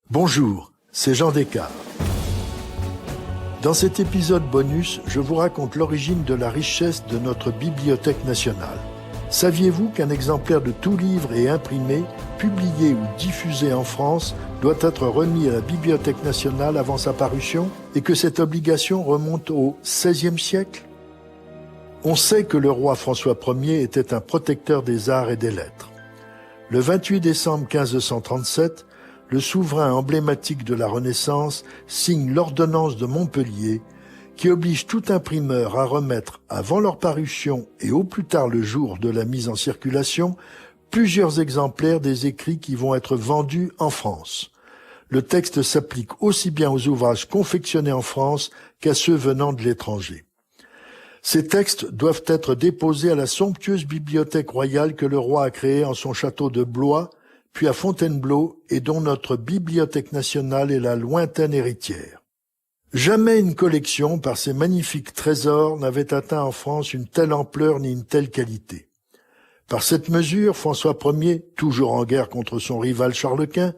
Bonjour, c'est Jean Descartes. Dans cet épisode bonus, je vous raconte l'origine de la richesse de notre Bibliothèque nationale. Saviez-vous qu'un exemplaire de tout livre et imprimé, publié ou diffusé en France, doit être remis à la Bibliothèque nationale avant sa parution et que cette obligation remonte au XVIe siècle ? On sait que le roi François Ier était un protecteur des arts et des lettres. Le 28 décembre 1537, le souverain emblématique de la Renaissance signe l'ordonnance de Montpellier qui oblige tout imprimeur à remettre, avant leur parution et au plus tard le jour de la mise en circulation, plusieurs exemplaires des écrits qui vont être vendus en France. Le texte s'applique aussi bien aux ouvrages confectionnés en France qu'à ceux venant de l'étranger. Ces textes doivent être déposés à la somptueuse bibliothèque royale que le roi a créée en son château de Blois, puis à Fontainebleau, et dont notre Bibliothèque nationale est la lointaine héritière. Jamais une collection, par ses magnifiques trésors, n'avait atteint en France une telle ampleur ni une telle qualité. Par cette mesure, François Ier, toujours en guerre contre son rival Charles Quint,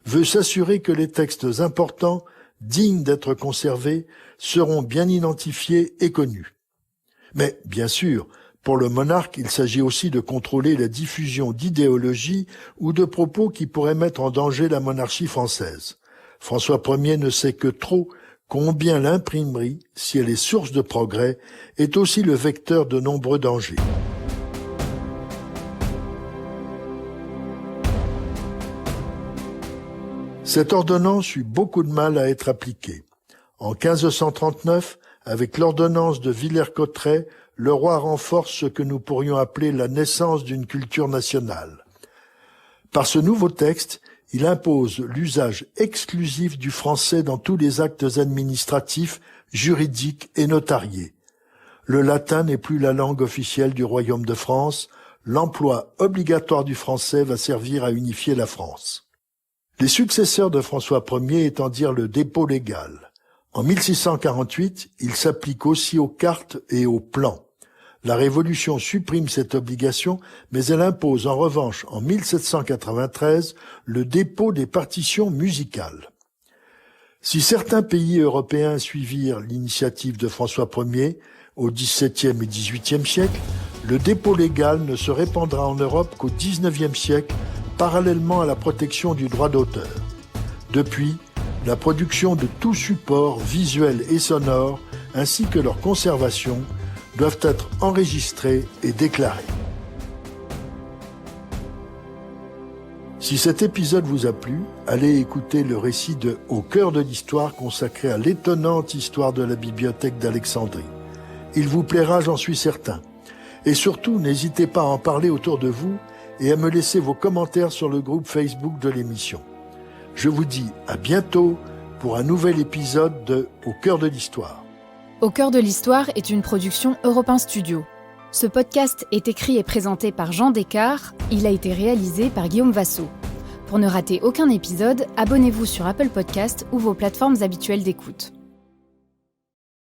veut s'assurer que les textes importants, dignes d'être conservés, seront bien identifiés et connus. Mais, bien sûr, pour le monarque, il s'agit aussi de contrôler la diffusion d'idéologies ou de propos qui pourraient mettre en danger la monarchie française. François Ier ne sait que trop combien l'imprimerie, si elle est source de progrès, est aussi le vecteur de nombreux dangers. Cette ordonnance eut beaucoup de mal à être appliquée. En 1539, avec l'ordonnance de Villers-Cotterêts, le roi renforce ce que nous pourrions appeler la naissance d'une culture nationale. Par ce nouveau texte, il impose l'usage exclusif du français dans tous les actes administratifs, juridiques et notariés. Le latin n'est plus la langue officielle du Royaume de France. L'emploi obligatoire du français va servir à unifier la France. Les successeurs de François Ier étendirent le dépôt légal. En 1648, il s'applique aussi aux cartes et aux plans. La Révolution supprime cette obligation, mais elle impose en revanche en 1793 le dépôt des partitions musicales. Si certains pays européens suivirent l'initiative de François Ier au XVIIe et XVIIIe siècle, le dépôt légal ne se répandra en Europe qu'au XIXe siècle, parallèlement à la protection du droit d'auteur. Depuis, la production de tout support visuel et sonore, ainsi que leur conservation, doivent être enregistrés et déclarés. Si cet épisode vous a plu, allez écouter le récit de Au cœur de l'histoire consacré à l'étonnante histoire de la bibliothèque d'Alexandrie. Il vous plaira, j'en suis certain. Et surtout, n'hésitez pas à en parler autour de vous et à me laisser vos commentaires sur le groupe Facebook de l'émission. Je vous dis à bientôt pour un nouvel épisode de Au cœur de l'histoire. Au cœur de l'histoire est une production Europe 1 Studio. Ce podcast est écrit et présenté par Jean Descartes. Il a été réalisé par Guillaume Vassaux. Pour ne rater aucun épisode, abonnez-vous sur Apple Podcasts ou vos plateformes habituelles d'écoute.